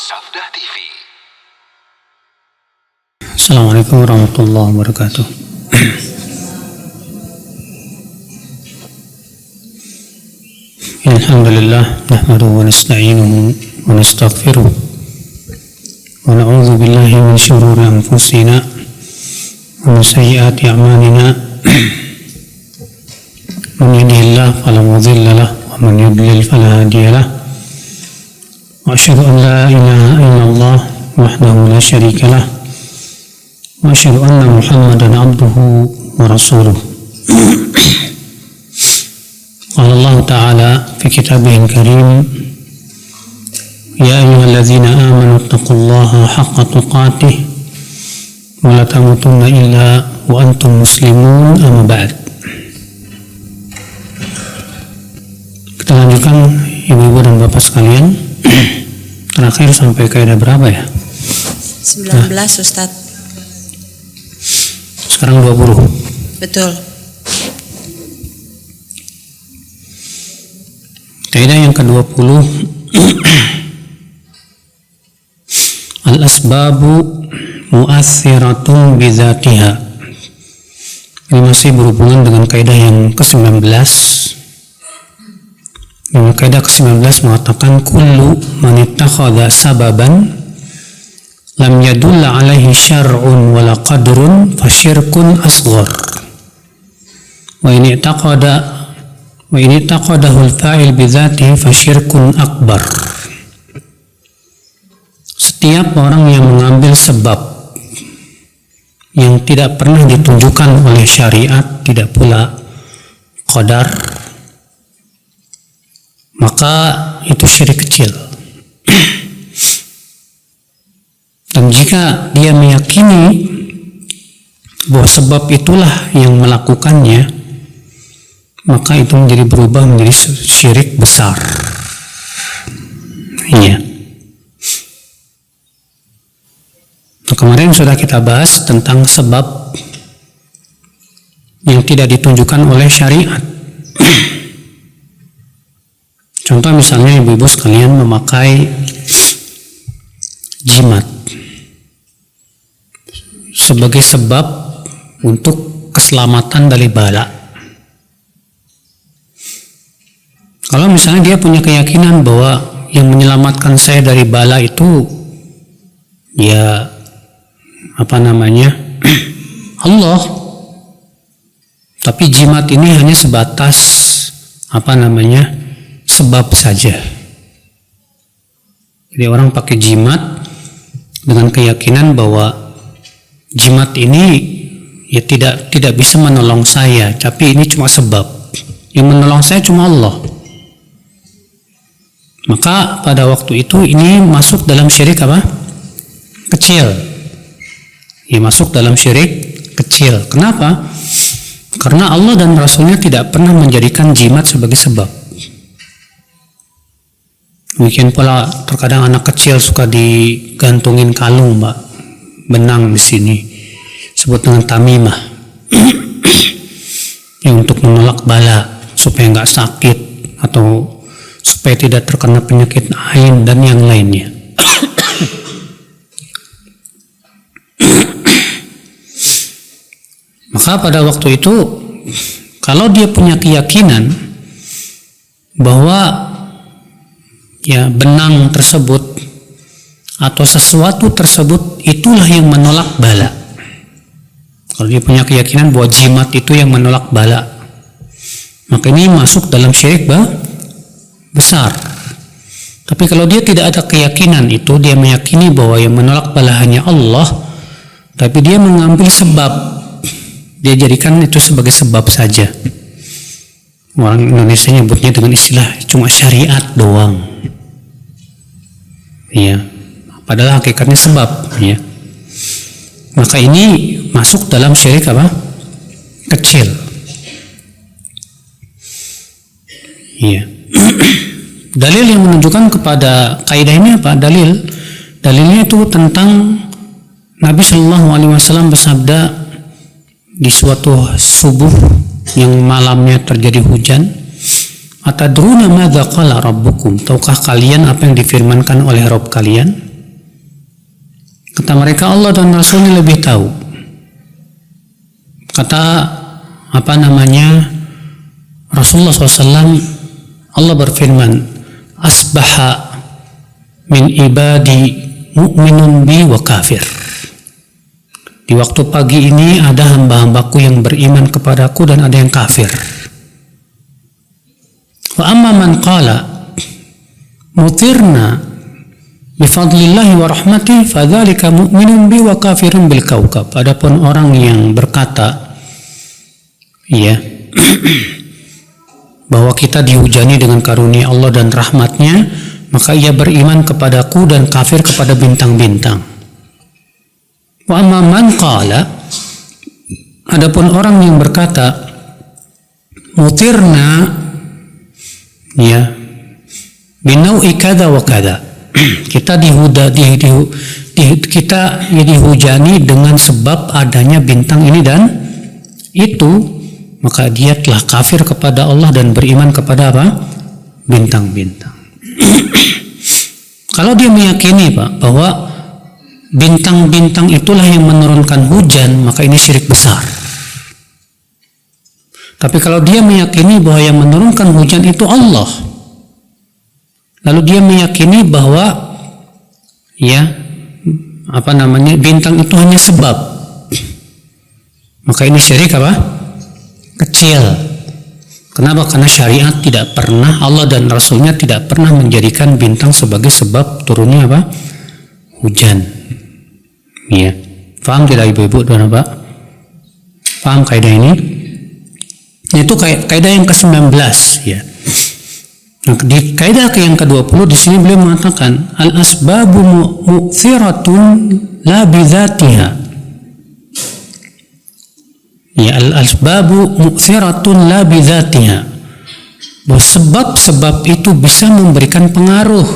Sabda TV. Assalamualaikum warahmatullahi wabarakatuh. Alhamdulillah, nahmaduhu wa nasta'inuhu wa nastaghfiruh wa na'udzu billahi min shururi anfusina wa min sayyiati a'malina. Man yahdihillahu fala mudilla lahu wa man yudlil fala hadiya lahu. Wa asyhadu an la ilaha illallah wahdahu la syarika lahu wa asyhadu anna Muhammadan abduhu wa rasuluh. Qala Allah Ta'ala fi kitabihil karim, ya ayyuhalladzina amanu taqullaha haqqa tuqatih wa la tamutunna illa wa antum muslimun, amma ba'd. Kita lanjutkan ibu-ibu dan bapak sekalian. Terakhir sampai kaidah berapa ya? 19 Ustaz. Sekarang 20. Betul. Kaidah yang ke-20, al-asbabu mu'assiratun bidzatiha. Ini masih berhubungan dengan kaidah yang ke-19. Yang kaidah ke-19 mengatakan kullu man ittakhadha sababan lam yadulla alaihi syar'un wala qadrun fasyirkun asghar. Wa ini taqadahu al-fa'il bidzatihi fasyirkun akbar. Setiap orang yang mengambil sebab yang tidak pernah ditunjukkan oleh syariat, tidak pula qadar, maka itu syirik kecil. Dan jika dia meyakini bahwa sebab itulah yang melakukannya, maka itu menjadi berubah menjadi syirik besar. Iya. Nah, kemarin sudah kita bahas tentang sebab yang tidak ditunjukkan oleh syariat. Contoh misalnya ibu-ibu sekalian memakai jimat sebagai sebab untuk keselamatan dari bala. Kalau misalnya dia punya keyakinan bahwa yang menyelamatkan saya dari bala itu ya Allah, tapi jimat ini hanya sebatas sebab saja. Jadi orang pakai jimat dengan keyakinan bahwa jimat ini ya tidak bisa menolong saya, tapi ini cuma sebab. Yang menolong saya cuma Allah. Maka pada waktu itu ini masuk dalam syirik kecil. Ya, masuk dalam syirik kecil. Kenapa? Karena Allah dan Rasulnya tidak pernah menjadikan jimat sebagai sebab. Mungkin pula terkadang anak kecil suka digantungin kalung, benang di sini, sebut dengan tamimah, yang untuk menolak bala supaya nggak sakit atau supaya tidak terkena penyakit ain dan yang lainnya. Maka pada waktu itu kalau dia punya keyakinan bahwa ya benang tersebut atau sesuatu tersebut itulah yang menolak bala, kalau dia punya keyakinan bahwa jimat itu yang menolak bala, maka ini masuk dalam syirik besar. Tapi kalau dia tidak ada keyakinan itu, dia meyakini bahwa yang menolak bala hanya Allah, tapi dia mengambil sebab, dia jadikan itu sebagai sebab saja. Orang Indonesia nyebutnya dengan istilah cuma syariat doang. Ya, padahal hakikatnya sebab, ya. Maka ini masuk dalam syirik kecil. Iya. Dalil yang menunjukkan kepada kaidah ini apa? Dalilnya itu tentang Nabi Shallallahu Alaihi Wasallam bersabda di suatu subuh yang malamnya terjadi hujan, Atadruna madza qala rabbukum? Tahukah kalian apa yang difirmankan oleh Rabb kalian? Kata mereka, Allah dan Rasulnya lebih tahu. Kata Rasulullah SAW, Allah berfirman, asbaha min ibadi mu'minun bi wa kafir. Di waktu pagi ini ada hamba-hambaku yang beriman kepadaku dan ada yang kafir. Wa amma man qala mutirna bifadlillahi wa rahmatih fadzalika mu'minun bi wa kafirun bil kaukab. Adapun orang yang berkata bahwa kita dihujani dengan karunia Allah dan rahmatnya, maka ia beriman kepadaku dan kafir kepada bintang-bintang. Wa amma man qala, adapun orang yang berkata mutirna binau'i kada wa kada, kita dihujani dengan sebab adanya bintang ini dan itu, maka dia telah kafir kepada Allah dan beriman kepada bintang-bintang. Kalau dia meyakini bahwa bintang-bintang itulah yang menurunkan hujan, maka ini syirik besar. Tapi kalau dia meyakini bahwa yang menurunkan hujan itu Allah, lalu dia meyakini bahwa bintang itu hanya sebab, maka ini syirik kecil. Kenapa? Karena syariat tidak pernah, Allah dan Rasulnya tidak pernah menjadikan bintang sebagai sebab turunnya hujan. Paham tidak ibu-ibu dan bapak? Paham kaidah ini? Itu kaidah yang ke-19 ya. Nah, di kaidah yang ke-20 di sini beliau mengatakan al-asbabu mu'thiratun la bidzatiha. Al-asbabu mu'thiratun la bidzatiha. Bahwa sebab-sebab itu bisa memberikan pengaruh,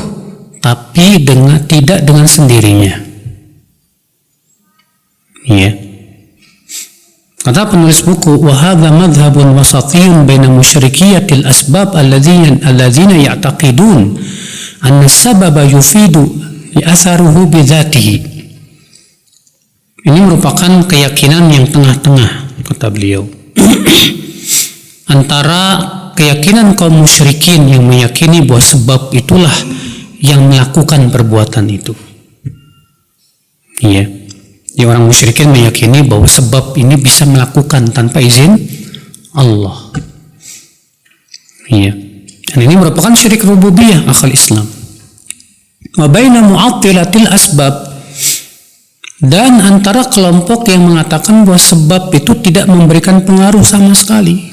tapi tidak dengan sendirinya. Kata penulis buku, wa hadza madhhabun wasatiyun baina musyrikiyatil asbab alladzina ya'taqidun anna as-sababa yufidu li atharuhu bidzatihi. Ini merupakan keyakinan yang tengah-tengah, kata beliau, antara keyakinan kaum musyrikin yang meyakini bahwa sebab itulah yang melakukan perbuatan itu. Orang musyrikin meyakini bahwa sebab ini bisa melakukan tanpa izin Allah. Dan ini merupakan syirik rububiyah akal Islam. Wa baina mu'attilatil asbab, dan antara kelompok yang mengatakan bahwa sebab itu tidak memberikan pengaruh sama sekali.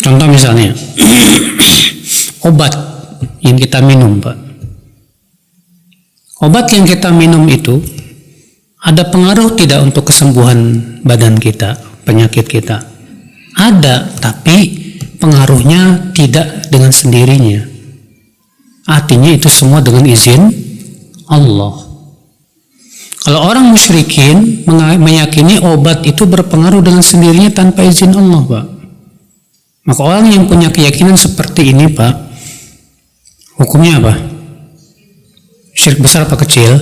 Contoh misalnya obat yang kita minum, Pak. Obat yang kita minum itu ada pengaruh tidak untuk kesembuhan badan kita, penyakit kita? Ada, tapi pengaruhnya tidak dengan sendirinya. Artinya itu semua dengan izin Allah. Kalau orang musyrikin meyakini obat itu berpengaruh dengan sendirinya tanpa izin Allah, Pak. Maka orang yang punya keyakinan seperti ini, Pak, hukumnya apa? Syirik besar apa kecil?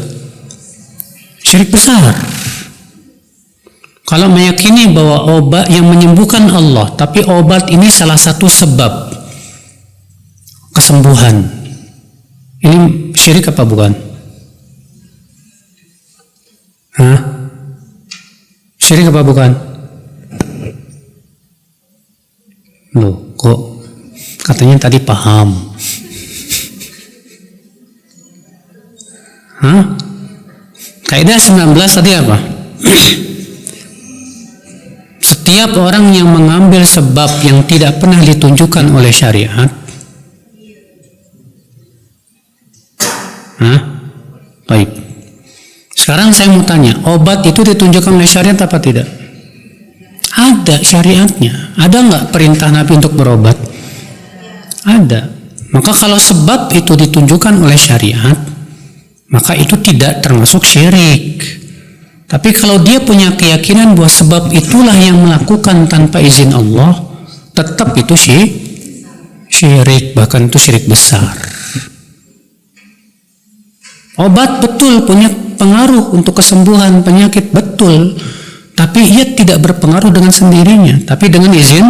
Syirik besar. Kalau meyakini bahwa obat yang menyembuhkan Allah, tapi obat ini salah satu sebab kesembuhan, ini syirik apa bukan? Syirik apa bukan? Loh, kok katanya tadi paham? Kaidah 19 tadi apa? Setiap orang yang mengambil sebab yang tidak pernah ditunjukkan oleh syariat, baik. Sekarang saya mau tanya, obat itu ditunjukkan oleh syariat apa tidak? Ada syariatnya. Ada nggak perintah Nabi untuk berobat? Ada. Maka kalau sebab itu ditunjukkan oleh syariat, maka itu tidak termasuk syirik. Tapi kalau dia punya keyakinan bahwa sebab itulah yang melakukan tanpa izin Allah, tetap itu syirik, bahkan itu syirik besar. Obat betul punya pengaruh untuk kesembuhan penyakit, betul. Tapi ia tidak berpengaruh dengan sendirinya, tapi dengan izin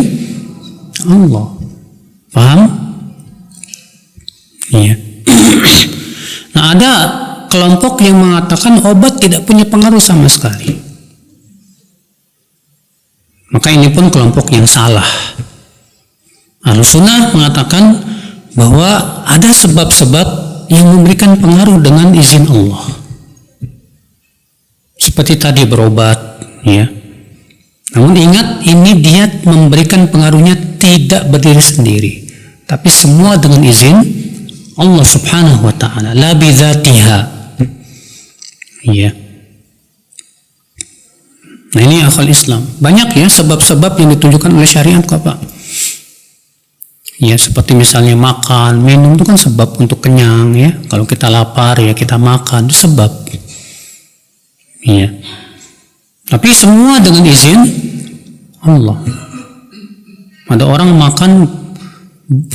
Allah. Paham? Iya. Nah, ada kelompok yang mengatakan obat tidak punya pengaruh sama sekali. Maka ini pun kelompok yang salah. Ahlussunnah mengatakan bahwa ada sebab-sebab yang memberikan pengaruh dengan izin Allah. Seperti tadi berobat, ya. Namun ingat, ini dia memberikan pengaruhnya tidak berdiri sendiri, tapi semua dengan izin Allah Subhanahu wa taala, la bidzatiha. Ya. Nah, ini akal Islam. Banyak ya sebab-sebab yang ditunjukkan oleh syariat kok, Pak. Ya, seperti misalnya makan, minum itu kan sebab untuk kenyang ya. Kalau kita lapar ya kita makan, itu sebab. Iya. Tapi semua dengan izin Allah. Ada orang makan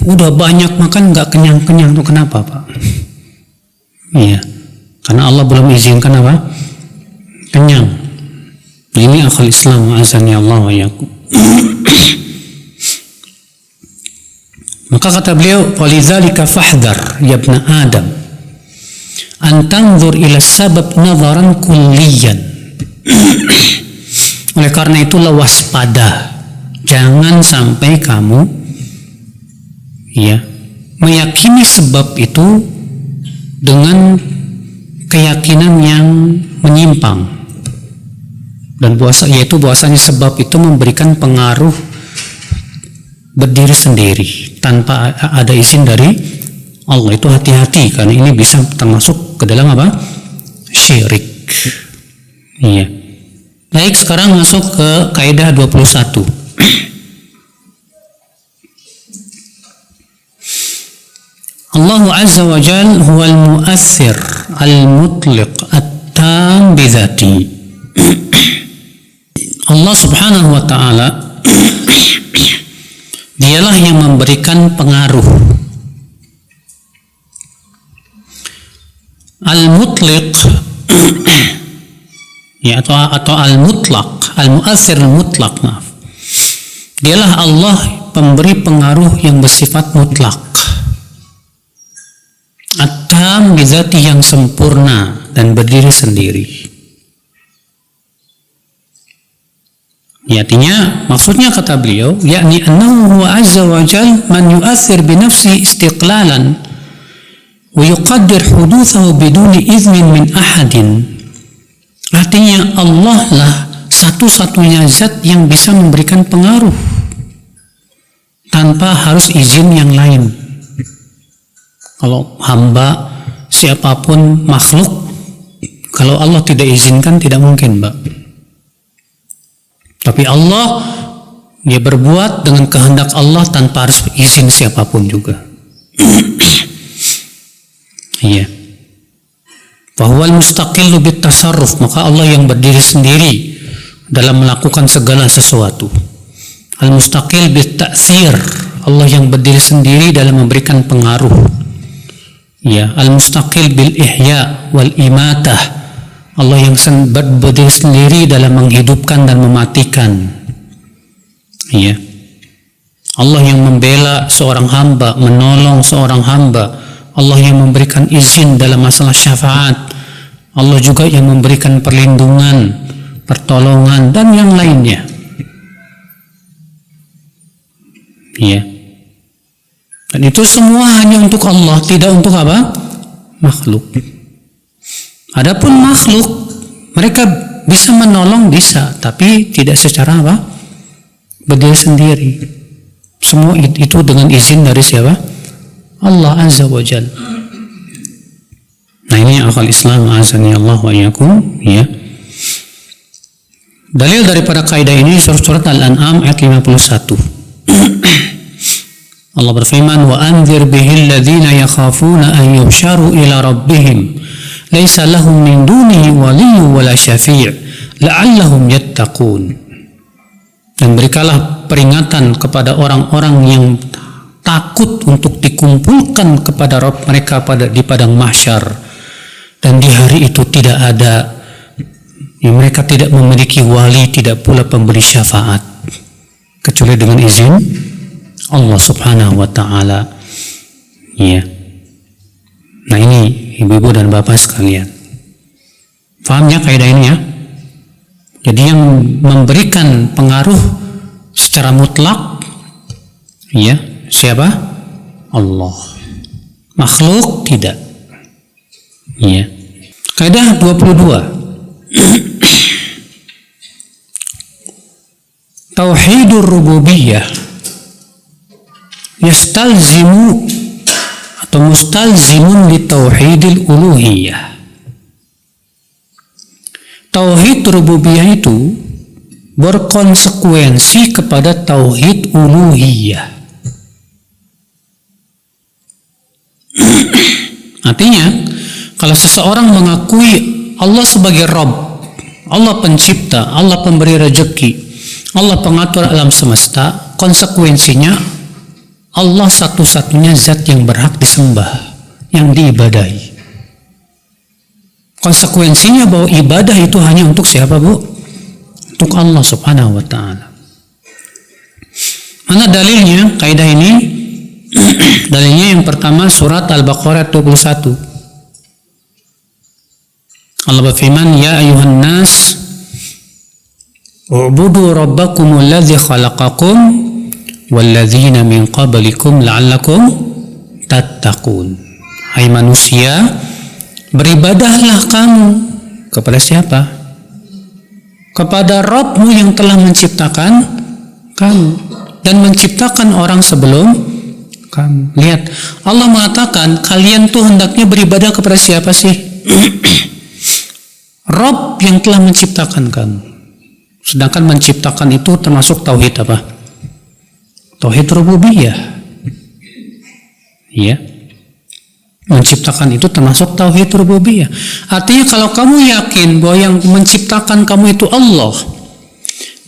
udah banyak makan nggak kenyang-kenyang, itu kenapa, Pak? Iya. Karena Allah belum izinkan apa? Kenyang. Ini akal Islam, azani Allah wa yakum. Maka kata beliau, walidzalika fahdhar ya ibna Adam an tanzur ila sabab nadharan kulliyan. Oleh karena itulah waspada, jangan sampai kamu ya meyakini sebab itu dengan keyakinan yang menyimpang. Dan yaitu bahwasanya sebab itu memberikan pengaruh berdiri sendiri tanpa ada izin dari Allah. Itu hati-hati, karena ini bisa termasuk ke dalam apa? Syirik. Iya. Baik, sekarang masuk ke kaidah 21. Allah Azza wa Jal huwal mu'athir al-mutliq at-tam bidzati. Allah Subhanahu wa ta'ala dialah yang memberikan pengaruh al-mutliq ya, atau al-mutlaq, al-mu'athir al-mutlaq, maaf. Dialah Allah pemberi pengaruh yang bersifat mutlak, at-tam bidzati, yang sempurna dan berdiri sendiri. Ya, artinya maksudnya kata beliau, yakni annahu huwa azza wa jal man yu'athir bi nafsi istiqlalan wa yuqaddir huduthahu biduni iznin min ahadin. Artinya Allah lah satu-satunya zat yang bisa memberikan pengaruh tanpa harus izin yang lain. Kalau hamba, siapapun makhluk, kalau Allah tidak izinkan tidak mungkin, Mbak. Tapi Allah, dia berbuat dengan kehendak Allah tanpa harus izin siapapun juga. Iya. Bahwa mustaqillu bit tasarruf, maka Allah yang berdiri sendiri dalam melakukan segala sesuatu. Al mustaqil bit ta'thir, Allah yang berdiri sendiri dalam memberikan pengaruh. Ya, al mustaqil bil ihya wal imatah, Allah yang berdiri sendiri dalam menghidupkan dan mematikan. Ya. Allah yang membela seorang hamba, menolong seorang hamba. Allah yang memberikan izin dalam masalah syafaat. Allah juga yang memberikan perlindungan, pertolongan, dan yang lainnya. Ya. Dan itu semua hanya untuk Allah, tidak untuk apa? Makhluk. Adapun makhluk, mereka bisa menolong, bisa, tapi tidak secara apa? Berdiri sendiri. Semua itu dengan izin dari siapa? Allah Azza wa Jal. Nah, ini akal Islam, azani Allah wa yakum, ya. Dalil daripada kaidah ini surat Al-An'am ayat 51. Allah berfirman, wa anzir bihil ladzina yakhafuna an yuhsyaru ila rabbihim laisa lahum min dunihi waliyyu wala syafi' la'allahum yattaqun. Dan berikanlah peringatan kepada orang-orang yang takut untuk dikumpulkan kepada Rabb mereka di padang mahsyar, Dan di hari itu tidak ada, mereka tidak memiliki wali, tidak pula pemberi syafaat, kecuali dengan izin Allah subhanahu wa ta'ala. Ya. Nah ini ibu-ibu dan bapak sekalian, fahamnya kaidah ini ya. Jadi yang memberikan pengaruh secara mutlak, ya, siapa? Allah. Makhluk tidak. Ya. Kaidah 22. Tauhidur rububiyah yastalzimu atau mustalzimun li tauhidil uluhiyah. Tauhid rububiyah itu berkonsekuensi kepada tauhid uluhiyah. Artinya, kalau seseorang mengakui Allah sebagai Rabb, Allah pencipta, Allah pemberi rezeki, Allah pengatur alam semesta, konsekuensinya Allah satu-satunya zat yang berhak disembah, yang diibadahi. Konsekuensinya bahwa ibadah itu hanya untuk siapa, Bu? Untuk Allah subhanahu wa ta'ala. Mana dalilnya kaidah ini? Dalilnya yang pertama surat Al-Baqarah 21. Allah berfirman, ya ayuhan nas u'budu rabbakumul ladzi khalaqakum walladzina min qablikum la'allakum tattaqun. Hai manusia, beribadahlah kamu kepada siapa? Kepada Rabbmu yang telah menciptakan kamu dan menciptakan orang sebelum kamu. Lihat, Allah mengatakan kalian tuh hendaknya beribadah kepada siapa sih? Rabb yang telah menciptakan kamu. Sedangkan menciptakan itu termasuk tauhid apa? Tauhid rububiyah. Ya. Menciptakan itu termasuk tauhid rububiyah. Artinya kalau kamu yakin bahwa yang menciptakan kamu itu Allah,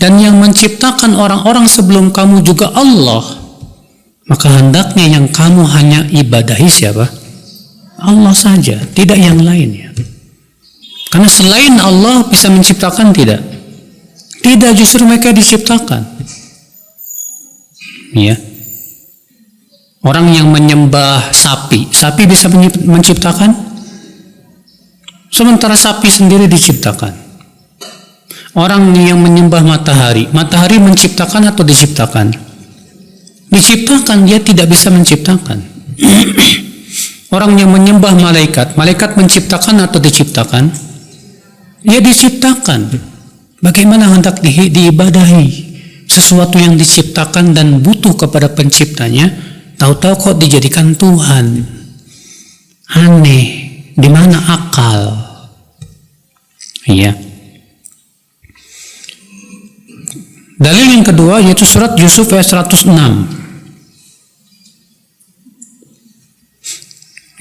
dan yang menciptakan orang-orang sebelum kamu juga Allah, maka hendaknya yang kamu hanya ibadahi siapa? Allah saja, tidak yang lainnya. Karena selain Allah bisa menciptakan tidak? Tidak, justru mereka diciptakan. Ya. Orang yang menyembah sapi, sapi bisa menciptakan? Sementara sapi sendiri diciptakan. Orang yang menyembah matahari, matahari menciptakan atau diciptakan? Diciptakan, dia tidak bisa menciptakan. Orang yang menyembah malaikat, malaikat menciptakan atau diciptakan? Dia diciptakan. Bagaimana hendak diibadahi sesuatu yang diciptakan dan butuh kepada penciptanya, tahu-tahu kok dijadikan Tuhan? Aneh, di mana akal? Iya. Dalil yang kedua yaitu surat Yusuf ayat 106.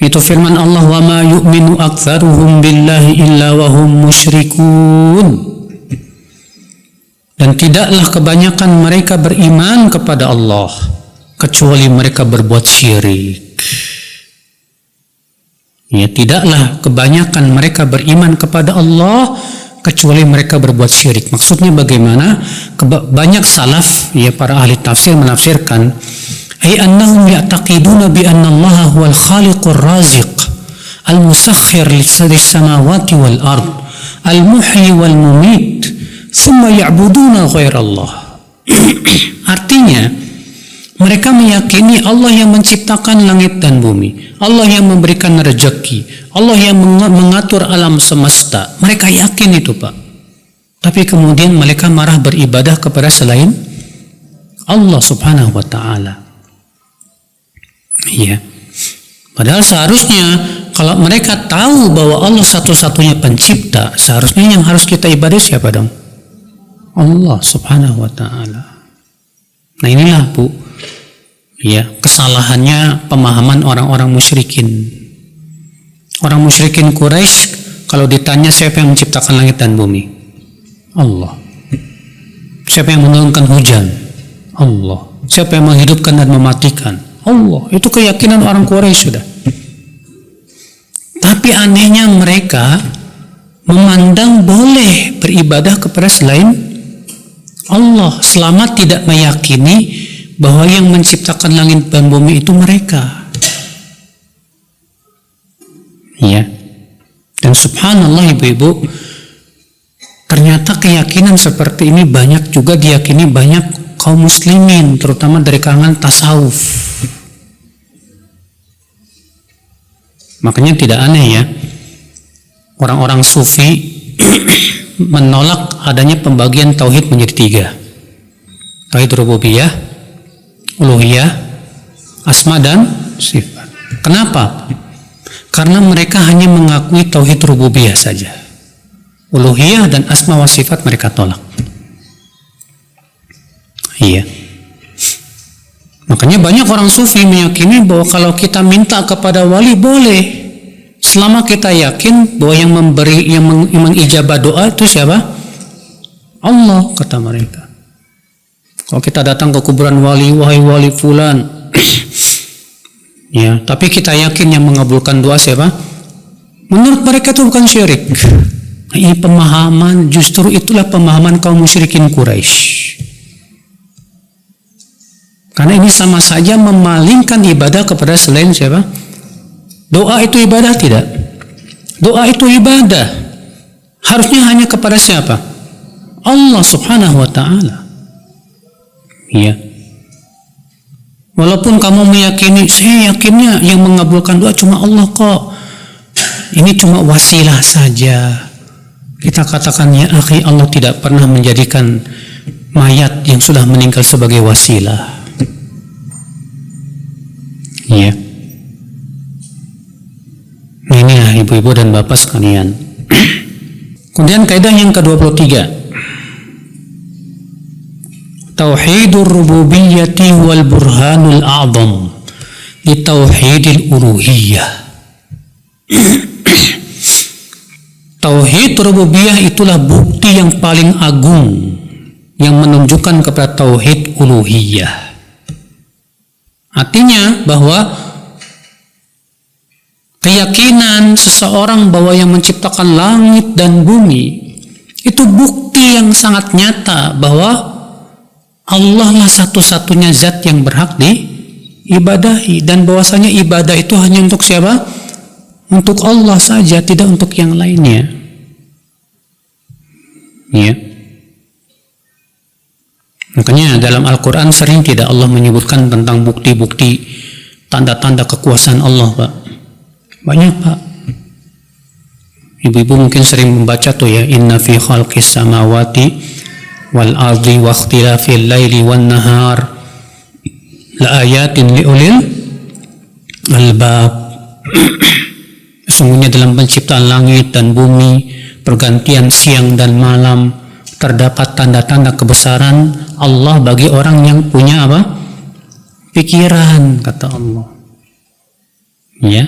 Itu firman Allah, wa ma yu'minu aktsaruhum billahi illa wa hum musyrikun. Dan tidaklah kebanyakan mereka beriman kepada Allah kecuali mereka berbuat syirik. Ya, tidaklah kebanyakan mereka beriman kepada Allah kecuali mereka berbuat syirik. Maksudnya bagaimana? Banyak salaf, ya, para ahli tafsir menafsirkan, ay annahum ya'taqiduna bi anna Allah huwal khaliqur raziq al-musakhkhir lis-samawati wal ard al-muhyi wal mumit thumma ya'buduna ghairallah. Artinya, mereka meyakini Allah yang menciptakan langit dan bumi, Allah yang memberikan rezeki, Allah yang mengatur alam semesta. Mereka yakin itu, Pak. Tapi kemudian mereka marah beribadah kepada selain Allah subhanahu wa ta'ala. Iya. Padahal seharusnya kalau mereka tahu bahwa Allah satu-satunya pencipta, seharusnya yang harus kita ibadah siapa dong? Allah subhanahu wa ta'ala. Nah inilah, Bu, ya, kesalahannya pemahaman orang-orang musyrikin. Orang musyrikin Quraisy kalau ditanya siapa yang menciptakan langit dan bumi? Allah. Siapa yang menurunkan hujan? Allah. Siapa yang menghidupkan dan mematikan? Allah. Itu keyakinan orang Quraisy sudah. Tapi anehnya mereka memandang boleh beribadah kepada selain Allah selama tidak meyakini bahwa yang menciptakan langit dan bumi itu mereka. Ya. Dan subhanallah ibu-ibu, ternyata keyakinan seperti ini banyak juga diyakini banyak kaum muslimin, terutama dari kalangan tasawuf. Makanya tidak aneh ya, orang-orang sufi menolak adanya pembagian tauhid menjadi 3. Tauhid rububiyah, uluhiyah, asma dan sifat. Kenapa? Karena mereka hanya mengakui tauhid rububiyah saja. Uluhiyah dan asma wa sifat mereka tolak. Iya. Makanya banyak orang sufi meyakini bahwa kalau kita minta kepada wali boleh, selama kita yakin bahwa yang memberi, yang mengijabah doa itu siapa? Allah, kata mereka. Kalau kita datang ke kuburan wali, wahai wali fulan, ya, tapi kita yakin yang mengabulkan doa siapa? Menurut mereka itu bukan syirik. Ini pemahaman, justru itulah pemahaman kaum musyrikin Quraisy. Karena ini sama saja memalingkan ibadah kepada selain siapa? Doa itu ibadah tidak? Doa itu ibadah. Harusnya hanya kepada siapa? Allah subhanahu wa ta'ala. Iya. Walaupun kamu meyakini, saya yakinnya yang mengabulkan doa cuma Allah kok. Ini cuma wasilah saja. Kita katakan ya akhi, Allah tidak pernah menjadikan mayat yang sudah meninggal sebagai wasilah. Iya. Nah, ini ya ibu-ibu dan bapak sekalian. Kemudian kaidah yang ke-23. Tauhidur rububiyyati wal burhanul a'zam li tauhidil uluhiyah. Tauhid rububiyah itulah bukti yang paling agung yang menunjukkan kepada tauhid uluhiyah. Artinya bahwa keyakinan seseorang bahwa yang menciptakan langit dan bumi itu bukti yang sangat nyata bahwa Allah lah satu-satunya zat yang berhak diibadahi, dan bahwasanya ibadah itu hanya untuk siapa? Untuk Allah saja, tidak untuk yang lainnya. Ya. Makanya dalam Al-Quran sering tidak Allah menyebutkan tentang bukti-bukti tanda-tanda kekuasaan Allah, Pak. Banyak, Pak. Ibu-ibu mungkin sering membaca tuh ya, inna fi khalqis samawati wal ardi wa ikhtilafil laili wan nahar la ayatin li ulil albab. Sesungguhnya dalam penciptaan langit dan bumi, pergantian siang dan malam, terdapat tanda-tanda kebesaran Allah bagi orang yang punya apa? Pikiran, kata Allah. Ya.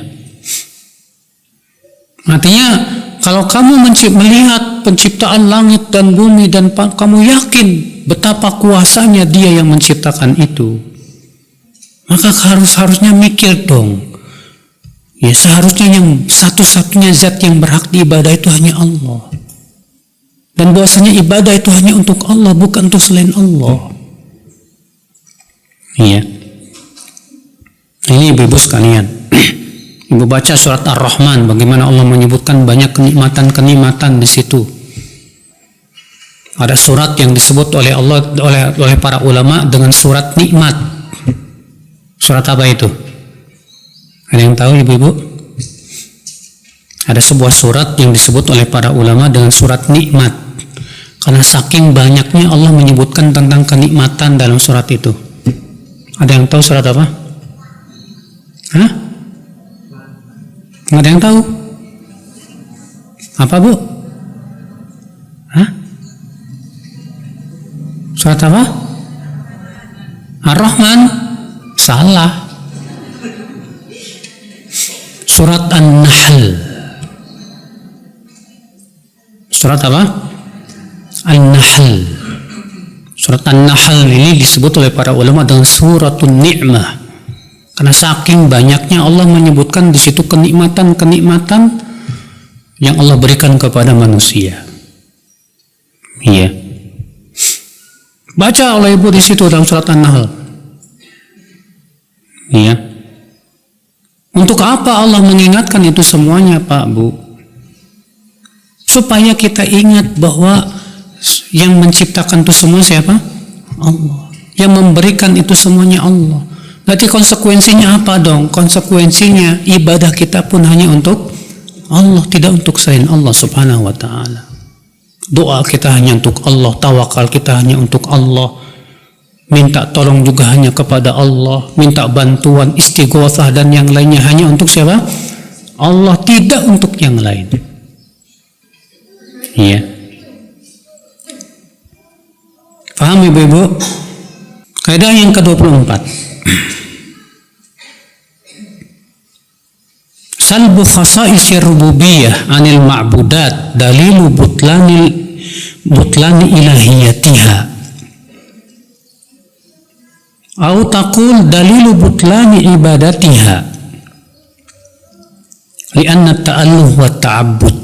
Artinya kalau kamu melihat penciptaan langit dan bumi dan kamu yakin betapa kuasanya Dia yang menciptakan itu, maka harusnya mikir dong. Ya, seharusnya yang satu-satunya zat yang berhak diibadah itu hanya Allah. Dan bahwasanya ibadah itu hanya untuk Allah, bukan untuk selain Allah. Iya. Ini ibu-ibu sekalian. Ibu baca surat Ar-Rahman, bagaimana Allah menyebutkan banyak kenikmatan-kenikmatan di situ. Ada surat yang disebut oleh Allah oleh para ulama dengan surat nikmat. Surat apa itu? Ada yang tahu ibu-ibu? Ada sebuah surat yang disebut oleh para ulama dengan surat nikmat. Karena saking banyaknya Allah menyebutkan tentang kenikmatan dalam surat itu. Ada yang tahu surat apa? Hah? Nggak ada yang tahu? Apa, Bu? Hah? Surat apa? Ar-Rahman? Salah. Surat An-Nahl. Surat apa? An-Nahl. Surat An-Nahl ini disebut oleh para ulama dengan suratun ni'mah. Karena saking banyaknya Allah menyebutkan di situ kenikmatan-kenikmatan yang Allah berikan kepada manusia. Iya. Baca oleh ibu di situ dalam surat An-Nahl. Iya. Untuk apa Allah mengingatkan itu semuanya, Pak, Bu? Supaya kita ingat bahwa yang menciptakan itu semua siapa? Allah. Yang memberikan itu semuanya Allah. Berarti konsekuensinya apa dong? Konsekuensinya ibadah kita pun hanya untuk Allah, tidak untuk selain Allah Subhanahu wa ta'ala. Doa kita hanya untuk Allah, tawakal kita hanya untuk Allah, minta tolong juga hanya kepada Allah, minta bantuan, istighotsah dan yang lainnya hanya untuk siapa? Allah, tidak untuk yang lain. Iya. Paham ibu-ibu? Kaidah yang ke-24. Salbu khasaisir rububiyah anil ma'budat dalilu butlani ilahiyatiha. Au taqul dalilu butlani ibadatiha. Lianna ta'alluh wa ta'abbud.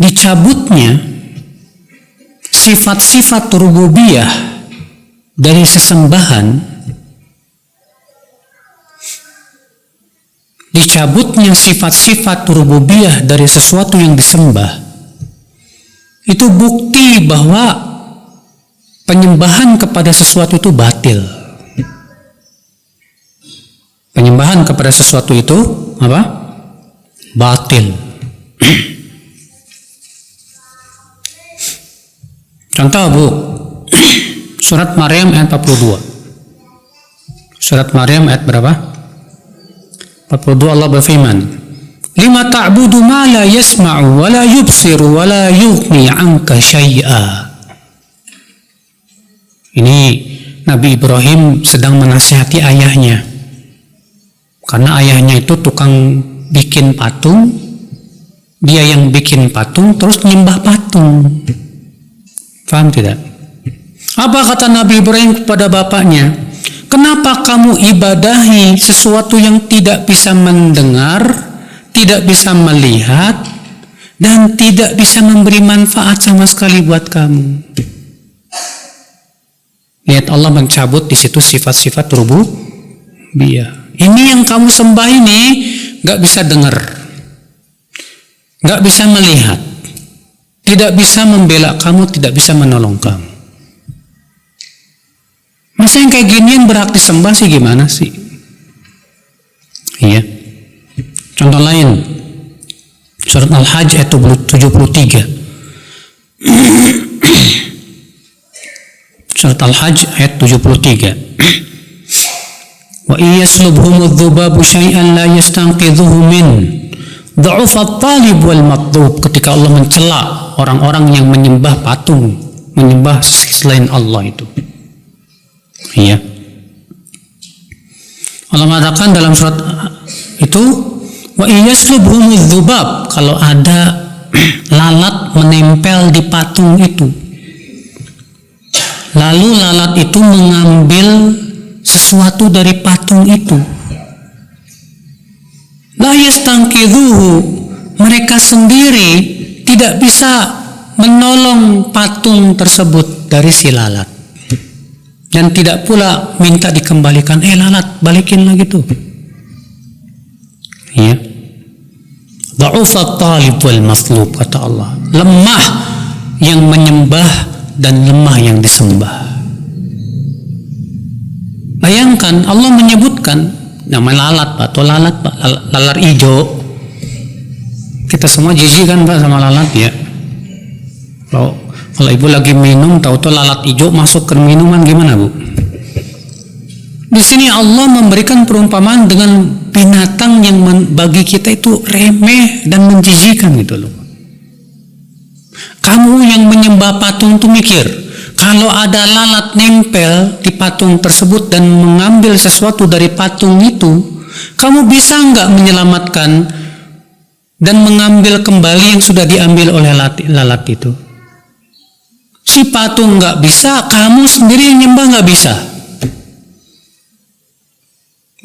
Dicabutnya sifat-sifat rububiyah dari sesembahan, dicabutnya sifat-sifat rububiyah dari sesuatu yang disembah, itu bukti bahwa penyembahan kepada sesuatu itu batil. Penyembahan kepada sesuatu itu apa? Batil. Contoh, Bu, surat Maryam ayat 42. Surat Maryam ayat berapa? 42. Allah berfirman, lima ta'budu ma la yasma'u wa la yubsiru wa la yughni 'anka syai'a. Ini Nabi Ibrahim sedang menasihati ayahnya, karena ayahnya itu tukang bikin patung. Dia yang bikin patung terus nyembah patung. Paham tidak? Apa kata Nabi Ibrahim kepada bapaknya? Kenapa kamu ibadahi sesuatu yang tidak bisa mendengar, tidak bisa melihat, dan tidak bisa memberi manfaat sama sekali buat kamu? Lihat, Allah mencabut di situ sifat-sifat rububiyah. Ini yang kamu sembah ini nggak bisa dengar, nggak bisa melihat, tidak bisa membela kamu, tidak bisa menolong kamu. Masa yang kayak ginian berhak disembah sih, gimana sih? Iya. Contoh lain, surat Al-Hajj ayat 73. Surat Al-Hajj ayat 73. Wa iyaslubhumudz dzubabu syai'an la yastanqidhuhu min dha'ufat talib wal matlub. Ketika Allah mencela orang-orang yang menyembah patung, menyembah selain Allah itu. Iya. Allah mengatakan dalam surat itu, wa iyaslubhumudz dzubab, kalau ada lalat menempel di patung itu, lalu lalat itu mengambil sesuatu dari patung itu, la yastanqidhuhu, mereka sendiri tidak bisa menolong patung tersebut dari si lalat, dan tidak pula minta dikembalikan, lalat balikin lagi tuh. Ya. Dha'ufat talib wal matlub, kata Allah. Lemah yang menyembah dan lemah yang disembah. Bayangkan Allah menyebutkan nama lalat, Pak, atau lalat, Pak, lalat hijau. Kita semua jijik kan, Pak, sama lalat ya. Kalau ibu lagi minum, tahu-tahu lalat hijau masuk ke minuman, gimana, Bu? Di sini Allah memberikan perumpamaan dengan binatang yang bagi kita itu remeh dan menjijikkan gitu loh. Kamu yang menyembah patung tuh mikir, kalau ada lalat nempel di patung tersebut dan mengambil sesuatu dari patung itu, kamu bisa nggak menyelamatkan dan mengambil kembali yang sudah diambil oleh lalat itu? Si patung nggak bisa, kamu sendiri yang nyembah nggak bisa.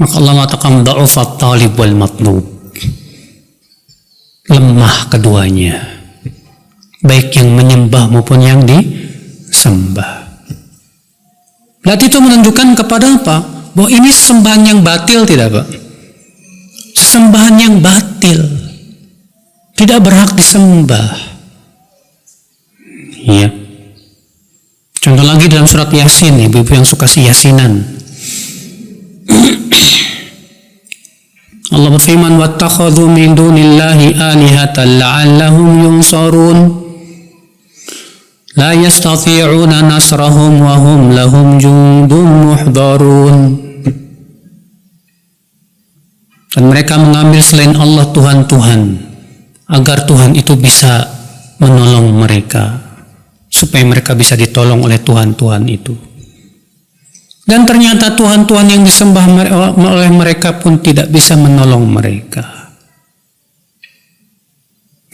Maka Allah mengatakan da'ufat talib wal matlub. Lemah keduanya, baik yang menyembah maupun yang disembah. Berarti itu menunjukkan kepada apa? Bahwa ini sesembahan yang batil, tidak Pak? Sesembahan yang batil, tidak berhak disembah. Iya. Contoh lagi dalam surat Yasin, ibu-ibu yang suka yasinan. Allah berfirman, wattakhadhu min dunillahi alihatan la'allahum yunsarun la yastati'una nasrahum wa hum lahum jundun muhdarun. Dan mereka mengambil selain Allah Tuhan-Tuhan agar Tuhan itu bisa menolong mereka, supaya mereka bisa ditolong oleh Tuhan-Tuhan itu. Dan ternyata Tuhan-Tuhan yang disembah oleh mereka pun tidak bisa menolong mereka.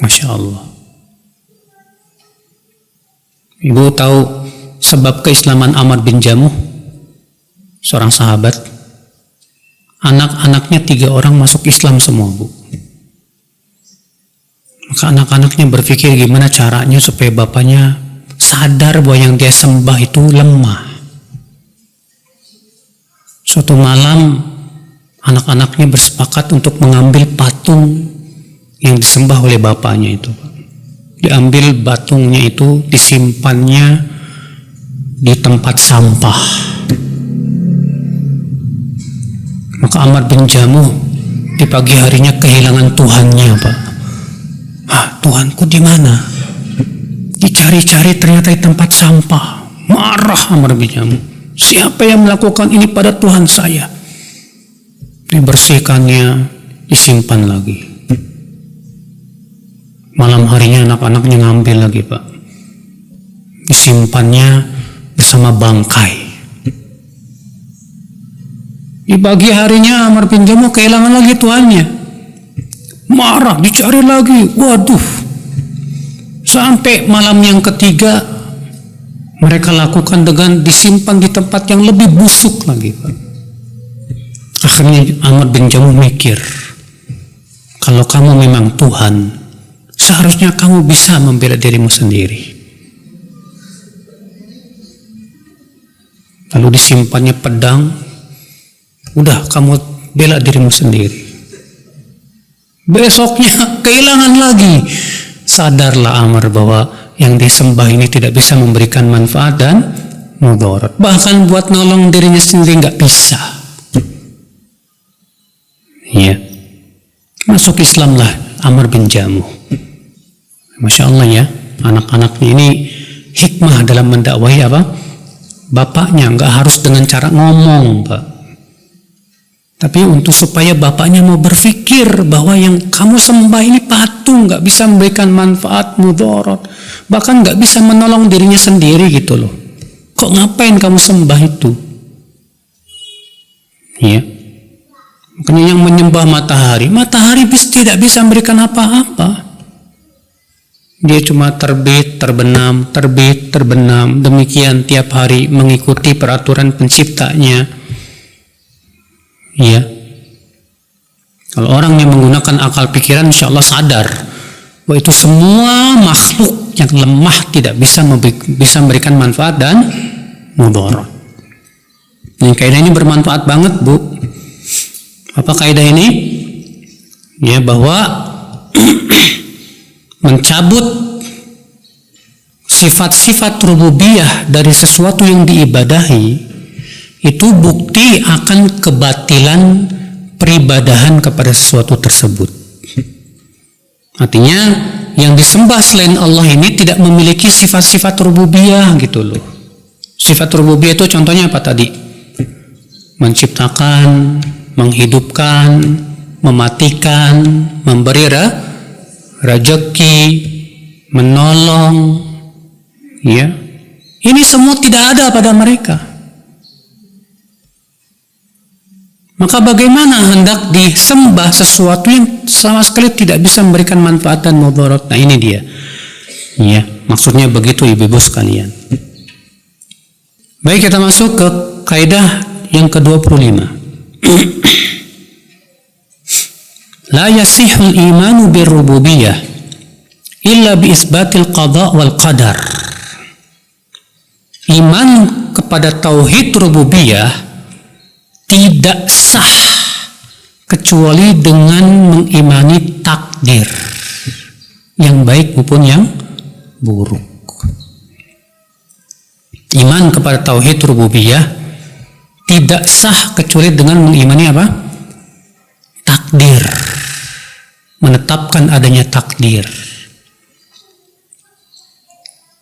Masya Allah. Ibu tahu sebab keislaman Amr bin Jamuh, seorang sahabat? Anak-anaknya 3 orang masuk Islam semua, Bu. Maka anak-anaknya berpikir gimana caranya supaya bapaknya sadar bahwa yang dia sembah itu lemah. Suatu malam anak-anaknya bersepakat untuk mengambil patung yang disembah oleh bapaknya itu. Diambil patungnya itu, disimpannya di tempat sampah. Maka Amr bin Jamuh di pagi harinya kehilangan Tuhannya, Pak. Tuhanku di mana? Dicari-cari ternyata di tempat sampah. Marah Amr bin Jamuh. Siapa yang melakukan ini pada Tuhan saya? Dibersihkannya, disimpan lagi. Malam harinya anak-anaknya ngambil lagi, Pak. Disimpannya bersama bangkai. Di pagi harinya Amr bin Jamuh kehilangan lagi tuannya. Marah, dicari lagi. Waduh. Sampai malam yang ketiga mereka lakukan dengan disimpan di tempat yang lebih busuk lagi, Pak. Akhirnya Amr bin Jamuh mikir, kalau kamu memang Tuhan, seharusnya kamu bisa membela dirimu sendiri. Lalu disimpannya pedang, udah kamu bela dirimu sendiri. Besoknya kehilangan lagi. Sadarlah Amr bahwa yang disembah ini tidak bisa memberikan manfaat dan mudarat. Bahkan buat nolong dirinya sendiri nggak bisa. Iya. Masuk Islamlah Amr bin Jamuh. Masya Allah ya, anak-anaknya ini hikmah dalam mendakwahi apa? Bapaknya nggak harus dengan cara ngomong, Pak. Tapi untuk supaya bapaknya mau berpikir bahwa yang kamu sembah ini patung, nggak bisa memberikan manfaat mudarat, bahkan nggak bisa menolong dirinya sendiri gitu loh. Kok ngapain kamu sembah itu? Iya. Makanya yang menyembah matahari tidak bisa memberikan apa-apa. Dia cuma terbit, terbenam, terbit, terbenam. Demikian tiap hari mengikuti peraturan penciptanya. Iya. Kalau orang yang menggunakan akal pikiran, insya Allah sadar bahwa itu semua makhluk yang lemah tidak bisa memberikan manfaat dan mudarat. Nah, kaidah ini bermanfaat banget, Bu. Apa kaidah ini? Ya, bahwa mencabut sifat-sifat rububiyah dari sesuatu yang diibadahi itu bukti akan kebatilan peribadahan kepada sesuatu tersebut. Artinya yang disembah selain Allah ini tidak memiliki sifat-sifat rububiyah gitu loh. Sifat rububiyah itu contohnya apa tadi? Menciptakan, menghidupkan, mematikan, memberi rezeki, menolong, ya. Ini semua tidak ada pada mereka. Maka bagaimana hendak disembah sesuatu yang sama sekali tidak bisa memberikan manfaat dan mudarat? Nah, ini dia. Ya, maksudnya begitu ibu-ibu sekalian. Baik, kita masuk ke kaidah yang ke-25. La yasihul imanu birrububiyah illa bi isbatil qada wal qadar. Iman kepada tauhid rububiyah tidak sah kecuali dengan mengimani takdir yang baik maupun yang buruk. Iman kepada tauhid rububiyah tidak sah kecuali dengan mengimani apa? Takdir. Menetapkan adanya takdir.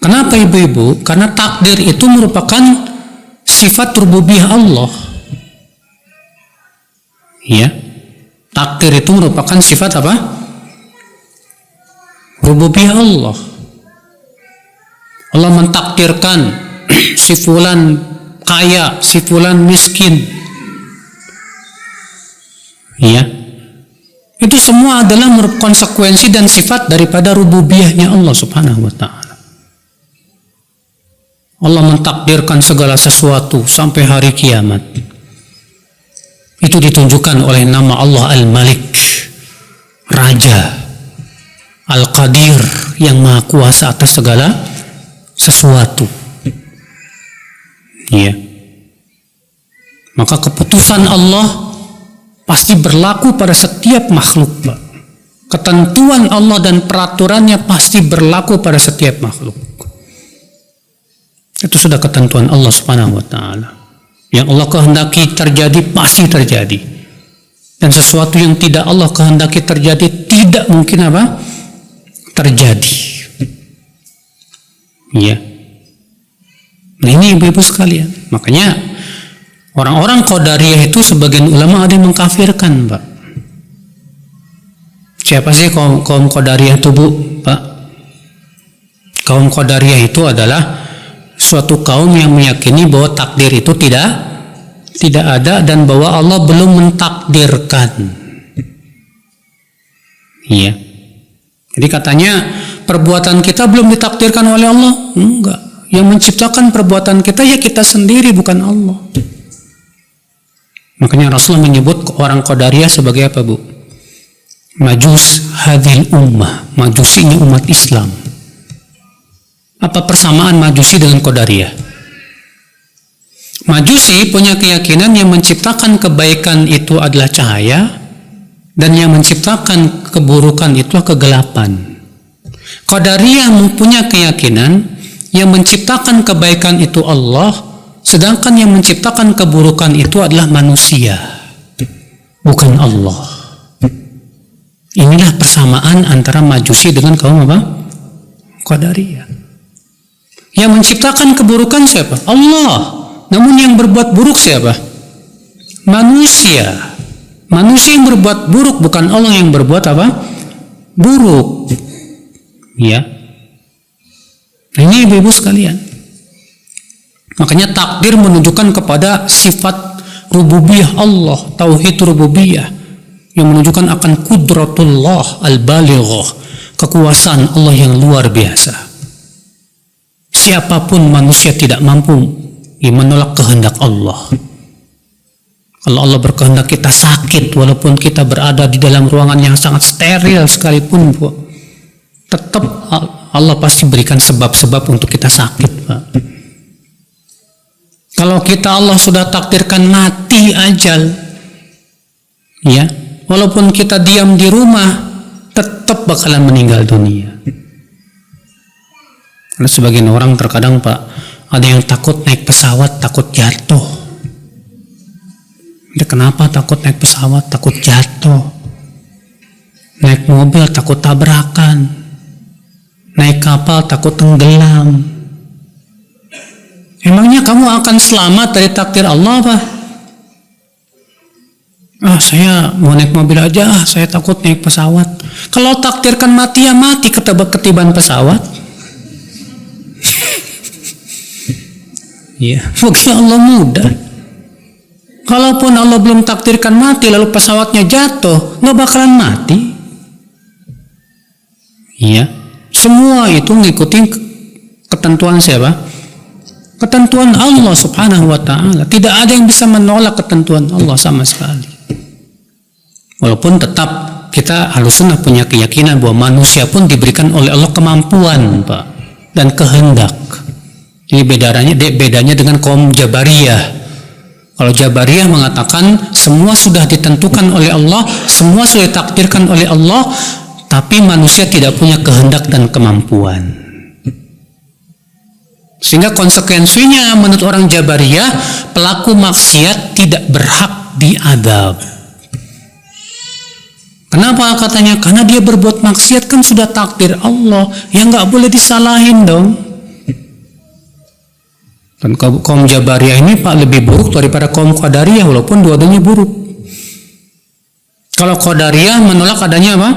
Kenapa ibu-ibu? Karena takdir itu merupakan sifat rububiyah Allah. Ya. Takdir itu merupakan sifat apa? Rububiyah Allah. Allah mentakdirkan si fulan kaya, si fulan miskin. Ya. Itu semua adalah konsekuensi dan sifat daripada rububiyahnya Allah Subhanahu wa ta'ala. Allah mentakdirkan segala sesuatu sampai hari kiamat. Itu ditunjukkan oleh nama Allah Al-Malik, Raja, Al-Qadir, yang maha kuasa atas segala sesuatu. Ya. Maka keputusan Allah pasti berlaku pada setiap makhluk, Pak. Ketentuan Allah dan peraturannya pasti berlaku pada setiap makhluk. Itu sudah ketentuan Allah Subhanahu wa ta'ala. Yang Allah kehendaki terjadi pasti terjadi. Dan sesuatu yang tidak Allah kehendaki terjadi tidak mungkin apa? Terjadi. Ya. Nah, ini ibu-ibu sekalian. Makanya orang-orang Qadariyah itu sebagian ulama ada yang mengkafirkan, Pak. Siapa sih kaum Qadariyah itu, Bu, Pak? Kaum Qadariyah itu adalah suatu kaum yang meyakini bahwa takdir itu tidak ada dan bahwa Allah belum mentakdirkan. Iya. Jadi katanya perbuatan kita belum ditakdirkan oleh Allah. Enggak. Yang menciptakan perbuatan kita ya kita sendiri, bukan Allah. Makanya Rasulullah menyebut orang Qadariyah sebagai apa, Bu? Majus hadhil ummah, majusinya umat Islam. Apa persamaan Majusi dengan Qadariyah? Majusi punya keyakinan yang menciptakan kebaikan itu adalah cahaya dan yang menciptakan keburukan itu kegelapan. Qadariyah mempunyai keyakinan yang menciptakan kebaikan itu Allah, sedangkan yang menciptakan keburukan itu adalah manusia, bukan Allah. Inilah persamaan antara Majusi dengan kaum apa? Qadariyah. Yang menciptakan keburukan siapa? Allah. Namun yang berbuat buruk siapa? Manusia. Manusia yang berbuat buruk, bukan Allah yang berbuat apa? Buruk. Ya. Nah, ini ibu-ibu sekalian. Makanya takdir menunjukkan kepada sifat rububiyah Allah, tauhid rububiyah, yang menunjukkan akan kudratullah al-balighah, kekuasaan Allah yang luar biasa. Siapapun manusia tidak mampu menolak kehendak Allah. Kalau Allah berkehendak kita sakit, walaupun kita berada di dalam ruangan yang sangat steril sekalipun, Bu, tetap Allah pasti berikan sebab-sebab untuk kita sakit, Pak. Kalau kita Allah sudah takdirkan mati ajal, ya, walaupun kita diam di rumah, tetap bakalan meninggal dunia. Karena sebagian orang terkadang, Pak, ada yang takut naik pesawat, takut jatuh. Kenapa takut naik pesawat, takut jatuh? Naik mobil takut tabrakan. Naik kapal takut tenggelam. Emangnya kamu akan selamat dari takdir Allah, Pak? Saya mau naik mobil aja, saya takut naik pesawat. Kalau takdirkan mati ya mati, ketiban pesawat. Ya, bagi Allah mudah. Kalaupun Allah belum takdirkan mati, lalu pesawatnya jatuh, nggak bakalan mati. Iya, semua itu ngikutin ketentuan siapa? ketentuan Allah subhanahu wa ta'ala. Tidak ada yang bisa menolak ketentuan Allah sama sekali. Walaupun tetap kita Ahlussunnah punya keyakinan bahwa manusia pun diberikan oleh Allah kemampuan, Pak, dan kehendak. Ini bedanya dengan kaum Jabariyah. Kalau Jabariyah mengatakan semua sudah ditentukan oleh Allah, semua sudah ditakdirkan oleh Allah, tapi manusia tidak punya kehendak dan kemampuan. Sehingga konsekuensinya menurut orang Jabariyah, pelaku maksiat tidak berhak diadab. Kenapa katanya? Karena dia berbuat maksiat kan sudah takdir Allah, yang nggak boleh disalahin dong. Dan kaum Jabariyah ini Pak lebih buruk daripada kaum Qadariyah, walaupun dua-duanya buruk. Kalau Qadariyah menolak adanya apa?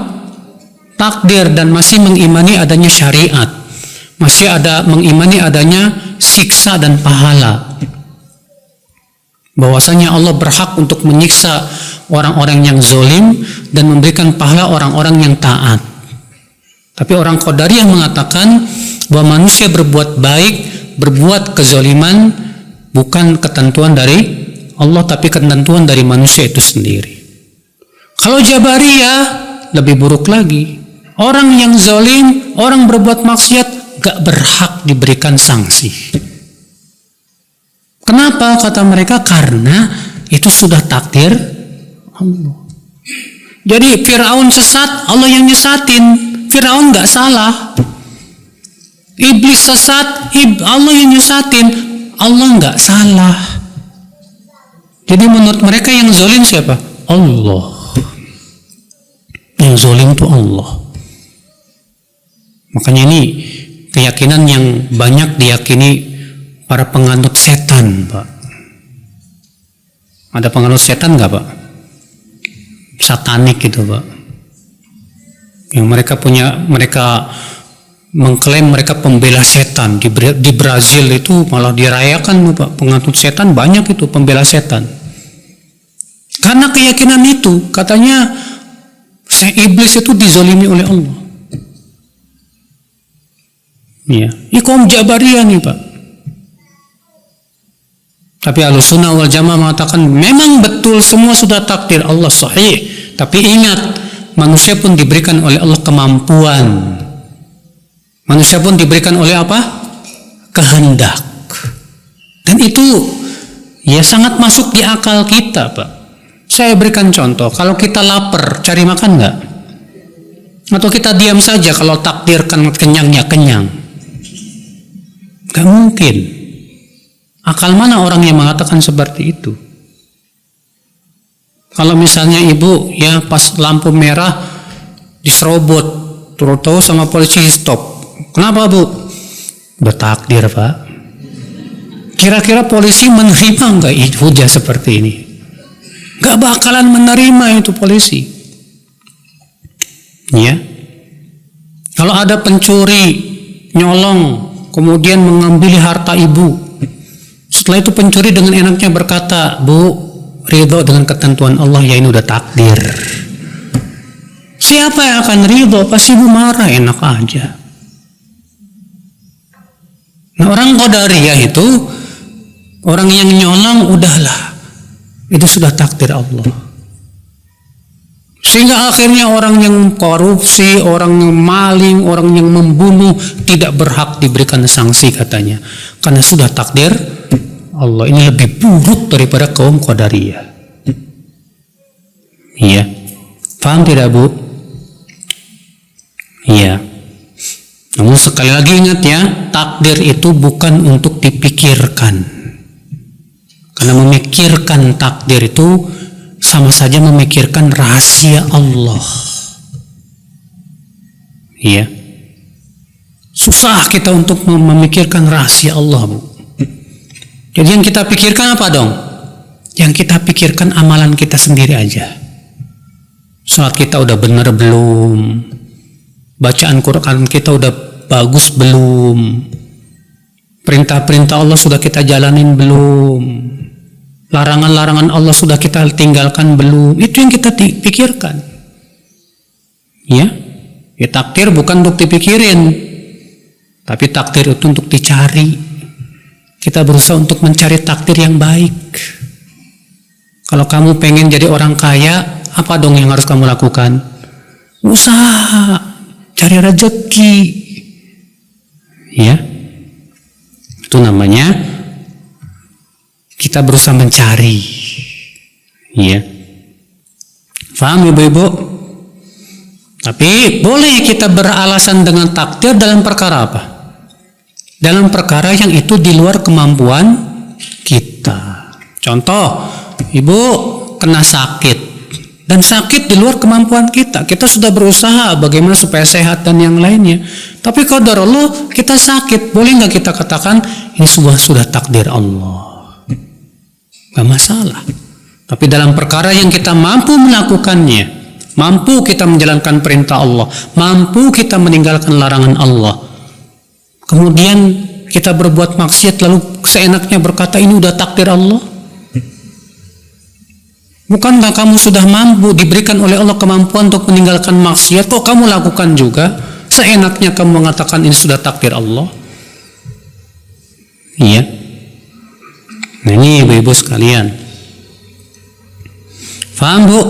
Takdir, dan masih mengimani adanya syariat, masih ada mengimani adanya siksa dan pahala, bahwasanya Allah berhak untuk menyiksa orang-orang yang zalim dan memberikan pahala orang-orang yang taat. Tapi orang Qadariyah mengatakan bahwa manusia berbuat baik, berbuat kezaliman bukan ketentuan dari Allah, tapi ketentuan dari manusia itu sendiri. Kalau Jabariyah lebih buruk lagi. Orang yang zalim, orang berbuat maksiat gak berhak diberikan sanksi. Kenapa kata mereka? Karena itu sudah takdir Allah. Jadi Fir'aun sesat, Allah yang nyesatin. Fir'aun gak salah. Iblis sesat, Allah yang nyesatin. Allah gak salah. Jadi menurut mereka yang zalim siapa? Allah. Yang zalim itu Allah. Makanya ini keyakinan yang banyak diyakini para penganut setan, Pak. Ada penganut setan nggak, Pak? Satanik gitu, Pak. Yang mereka mengklaim mereka pembela setan. Di Brazil itu malah dirayakan, Pak. Penganut setan banyak itu, pembela setan. Karena keyakinan itu, katanya iblis itu dizalimi oleh Allah. Ya, ini kaum Jabariyah nih, Pak. Tapi Ahlussunnah wal Jamaah mengatakan memang betul semua sudah takdir Allah, sahih. Tapi ingat, manusia pun diberikan oleh Allah kemampuan. Manusia pun diberikan oleh apa? Kehendak. Dan itu ya sangat masuk di akal kita, Pak. Saya berikan contoh, kalau kita lapar, cari makan nggak? Atau kita diam saja kalau takdirkan kenyangnya kenyang? Gak mungkin. Akal mana orang yang mengatakan seperti itu? Kalau misalnya ibu ya pas lampu merah diserobot, tahu sama polisi stop. Kenapa, Bu? Udah takdir, Pak. Kira-kira polisi menerima nggak hujah seperti ini? Gak bakalan menerima itu polisi. Ya. Kalau ada pencuri nyolong kemudian mengambil harta ibu, setelah itu pencuri dengan enaknya berkata, Bu, ridho dengan ketentuan Allah, ya ini udah takdir. Siapa yang akan ridho? Pasti ibu marah, enak aja. Nah, orang Qadariyah itu orang yang nyolong, udahlah, itu sudah takdir Allah. Sehingga akhirnya orang yang korupsi, orang yang maling, orang yang membunuh tidak berhak diberikan sanksi katanya. Karena sudah takdir Allah. Ini lebih buruk daripada kaum Qadariyah. Iya. Paham tidak, Bu? Iya. Namun sekali lagi ingat ya, takdir itu bukan untuk dipikirkan. Karena memikirkan takdir itu sama saja memikirkan rahasia Allah. Iya. Susah kita untuk memikirkan rahasia Allah, Bu. Jadi yang kita pikirkan apa dong? Yang kita pikirkan amalan kita sendiri aja. Salat kita udah benar belum? Bacaan Quran kita udah bagus belum? Perintah-perintah Allah sudah kita jalanin belum? Larangan-larangan Allah sudah kita tinggalkan belum? Itu yang kita pikirkan. Ya, takdir bukan untuk dipikirin, tapi takdir itu untuk dicari. Kita berusaha untuk mencari takdir yang baik. Kalau kamu pengen jadi orang kaya, apa dong yang harus kamu lakukan? Usaha, cari rezeki. Ya. Itu namanya kita berusaha mencari. Ya. Paham Ibu-ibu? Tapi boleh kita beralasan dengan takdir dalam perkara apa? Dalam perkara yang itu di luar kemampuan kita. Contoh, Ibu kena sakit dan sakit di luar kemampuan kita. Kita sudah berusaha bagaimana supaya sehat dan yang lainnya. Tapi qadarullah kita sakit, boleh nggak kita katakan ini sudah takdir Allah? Gak masalah. Tapi dalam perkara yang kita mampu melakukannya, mampu kita menjalankan perintah Allah, mampu kita meninggalkan larangan Allah, kemudian kita berbuat maksiat lalu seenaknya berkata ini udah takdir Allah? Bukankah kamu sudah mampu, diberikan oleh Allah kemampuan untuk meninggalkan maksiat, kok kamu lakukan juga? Seenaknya kamu mengatakan ini sudah takdir Allah? Iya. Nah ini ibu-ibu sekalian, paham Bu?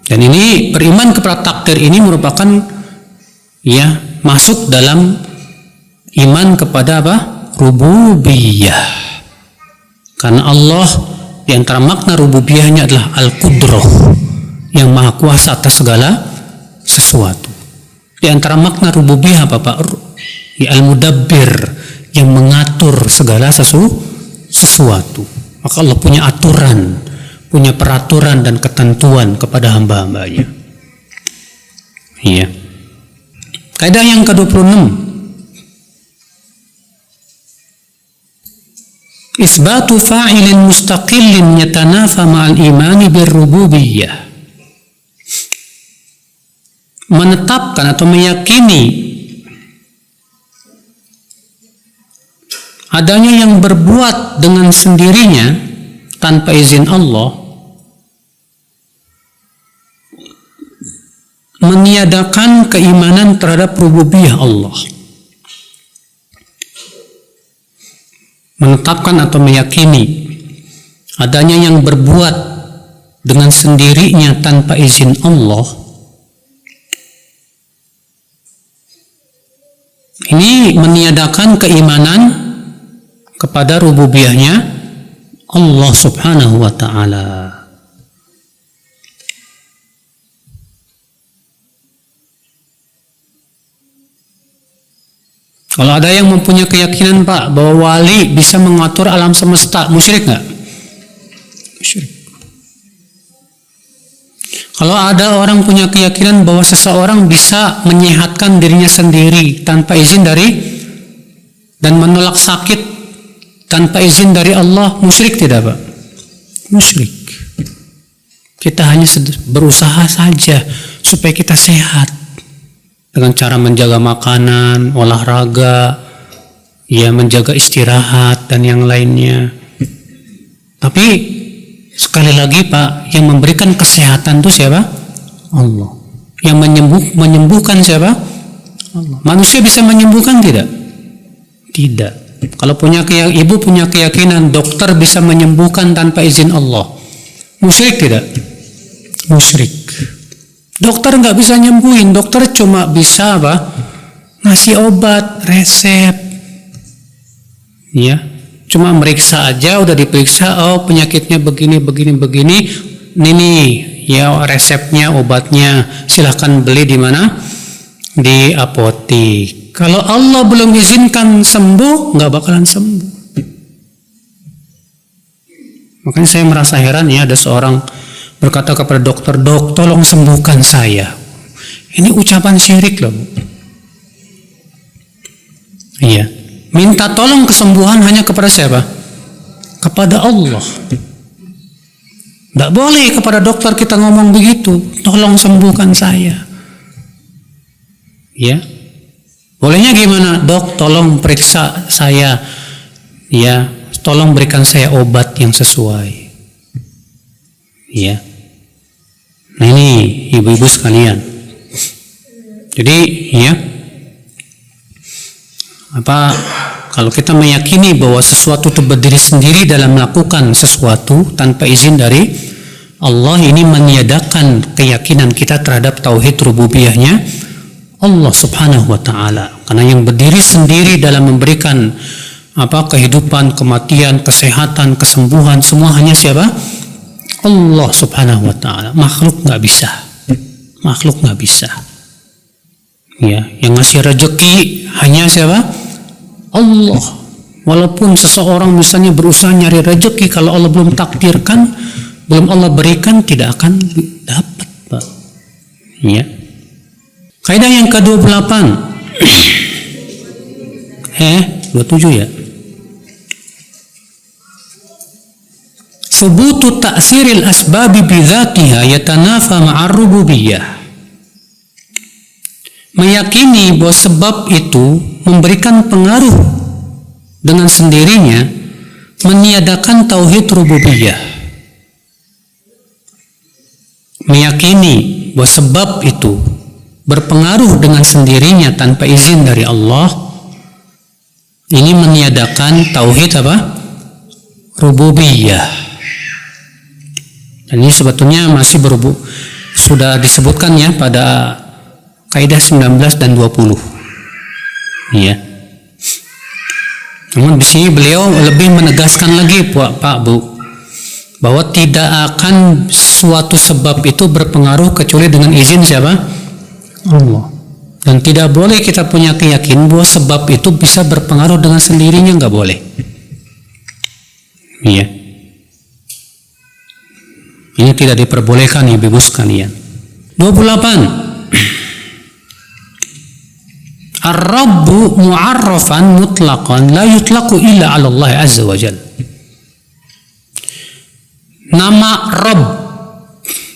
Dan ini beriman kepada takdir ini merupakan ya masuk dalam iman kepada apa? Rububiyah. Karena Allah di antara makna rububiyahnya adalah al-qudrah, yang maha kuasa atas segala sesuatu. Di antara makna rububiyah apa Pak? Ya, al-mudabbir, yang mengatur segala sesuatu. Maka Allah punya aturan, punya peraturan dan ketentuan kepada hamba-hambanya. Iya. Kaidah yang ke-26, isbatu fa'ilin mustaqillin yatanafa ma'al imani birrububiyah. Menetapkan atau meyakini adanya yang berbuat dengan sendirinya tanpa izin Allah, meniadakan keimanan terhadap rububiyah Allah. Menetapkan atau meyakini adanya yang berbuat dengan sendirinya tanpa izin Allah, ini meniadakan keimanan kepada rububiyahnya Allah subhanahu wa ta'ala. Kalau ada yang mempunyai keyakinan Pak bahwa wali bisa mengatur alam semesta, musyrik nggak? Musyrik. Kalau ada orang punya keyakinan bahwa seseorang bisa menyehatkan dirinya sendiri tanpa izin dari dan menolak sakit tanpa izin dari Allah, musyrik tidak Pak? Musyrik. Kita hanya berusaha saja supaya kita sehat dengan cara menjaga makanan, olahraga, ya menjaga istirahat dan yang lainnya. Tapi sekali lagi Pak, yang memberikan kesehatan itu siapa? Allah. Yang menyembuhkan siapa? Allah. Manusia bisa menyembuhkan tidak? Tidak. Kalau ibu punya keyakinan dokter bisa menyembuhkan tanpa izin Allah, musyrik tidak? Musyrik. Dokter nggak bisa nyembuhin, dokter cuma bisa apa? Ngasih obat, resep, ya, cuma meriksa aja, udah diperiksa, oh penyakitnya begini, ini ya resepnya, obatnya, silahkan beli di mana? Di apotik. Kalau Allah belum izinkan sembuh, nggak bakalan sembuh. Makanya saya merasa heran ya, ada seorang berkata kepada dokter, "Dok, tolong sembuhkan saya." Ini ucapan syirik loh. Iya. Minta tolong kesembuhan hanya kepada siapa? Kepada Allah. Tidak boleh kepada dokter kita ngomong begitu, "Tolong sembuhkan saya." Ya. Bolehnya gimana? "Dok, tolong periksa saya. Ya, tolong berikan saya obat yang sesuai." Ya. Nah ini ibu-ibu sekalian. Jadi ya, Kalau kita meyakini bahwa sesuatu itu berdiri sendiri dalam melakukan sesuatu tanpa izin dari Allah, ini meniadakan keyakinan kita terhadap tauhid rububiyahnya Allah subhanahu wa ta'ala. Karena yang berdiri sendiri dalam memberikan kehidupan, kematian, kesehatan, kesembuhan, semua hanya siapa? Allah subhanahu wa ta'ala. Makhluk nggak bisa. Makhluk nggak bisa. Ya, yang ngasih rezeki hanya siapa? Allah. Walaupun seseorang misalnya berusaha nyari rezeki, kalau Allah belum takdirkan, belum Allah berikan, tidak akan dapat, Pak. Ya. Kaidah yang ke-28. 27 ya. Subutu ta'siril asbabi bidzatiha yatanafa ma'ar rububiyah. Meyakini bahwa sebab itu memberikan pengaruh dengan sendirinya meniadakan tauhid rububiyah. Meyakini bahwa sebab itu berpengaruh dengan sendirinya tanpa izin dari Allah, ini meniadakan tauhid rububiyah. Dan ini sebetulnya masih sudah disebutkan ya pada kaidah 19 dan 20. Iya. Namun di sini beliau lebih menegaskan lagi Pak Bu, bahwa tidak akan suatu sebab itu berpengaruh kecuali dengan izin siapa? Allah. Dan tidak boleh kita punya keyakinan bahwa sebab itu bisa berpengaruh dengan sendirinya, nggak boleh. Iya. Ini tidak diperbolehkan ya Ibu sekalian. 28. Ar-Rabbu mu'arrafan mutlaqan la yutlaqu illa 'ala Allah azza wa jalla. Nama Rabb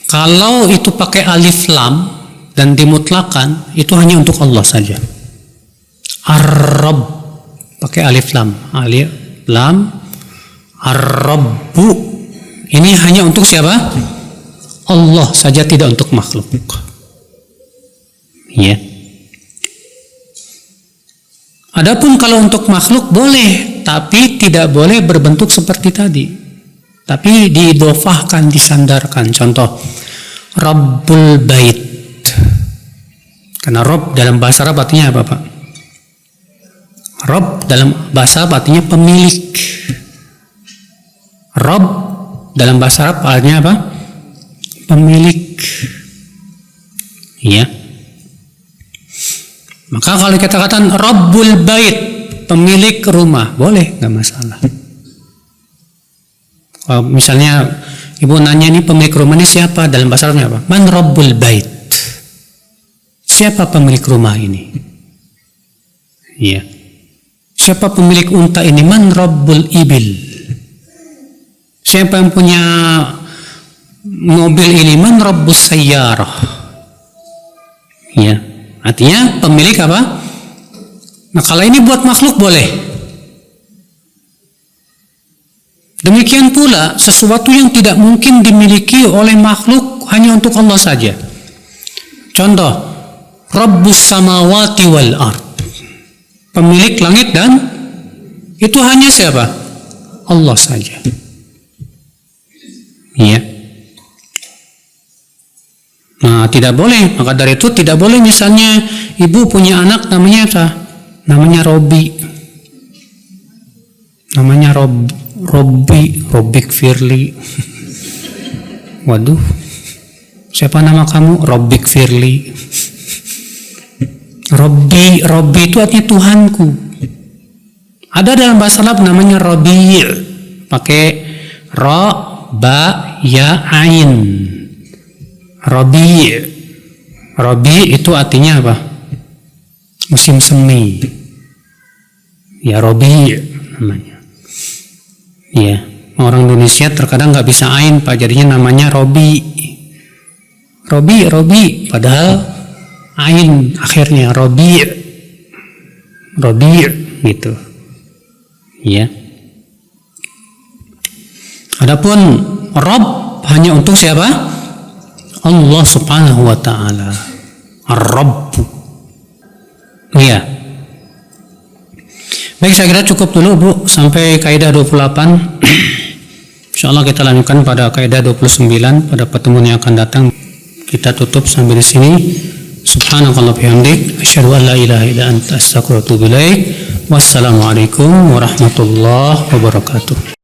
kalau itu pakai alif lam dan dimutlakan, itu hanya untuk Allah saja. Ar-Rabb pakai alif lam, Ar-Rabbu ini hanya untuk siapa? Allah saja, tidak untuk makhluk. Ya. Adapun kalau untuk makhluk boleh, tapi tidak boleh berbentuk seperti tadi. Tapi diidofahkan, disandarkan. Contoh, Rabbul Bait. Karena Rabb dalam bahasa Arab artinya apa, Pak? Rabb dalam bahasa Arab artinya pemilik. Rabb dalam bahasa Arab artinya apa? Pemilik. Ya. Maka kalau kita katakan Rabbul Bait, pemilik rumah, boleh, nggak masalah. Kalau misalnya ibu nanya ini pemilik rumah ini siapa, dalam bahasa Arabnya apa? Man Rabbul Bait. Siapa pemilik rumah ini? Ya. Siapa pemilik unta ini? Man Rabbul Ibil. Siapa yang punya mobil ini? Man Rabbus Sayyarah. Ya, artinya pemilik apa? Nah, kalau ini buat makhluk boleh. Demikian pula sesuatu yang tidak mungkin dimiliki oleh makhluk hanya untuk Allah saja. Contoh, Rabbus Samawati wal Ard. Pemilik langit dan itu hanya siapa? Allah saja. Iya. Nah, tidak boleh. Maka dari itu tidak boleh misalnya ibu punya anak namanya apa? Namanya Robi. Namanya Robik Firly. Waduh. Siapa nama kamu? Robik Firly. Robi itu artinya Tuhanku. Ada dalam bahasa Arab namanya Robi. Pakai ro, ba, ya, ain. Robi itu artinya apa? Musim semi. Ya, Robi namanya. Ya, orang Indonesia terkadang nggak bisa ain, Pak, jadinya namanya Robi. Padahal ain akhirnya Robi gitu. Ya. Adapun Rabb hanya untuk siapa? Allah Subhanahu wa taala. Ar-Rabb. Ya. Baik, saya kira cukup dulu Bu sampai kaidah 28. Insyaallah kita lanjutkan pada kaidah 29 pada pertemuan yang akan datang. Kita tutup sampai di sini. Subhanakallah bihamdik asyhadu an la ilaha illa anta astaghfiruka wa atubu ilaik. Wassalamualaikum warahmatullahi wabarakatuh.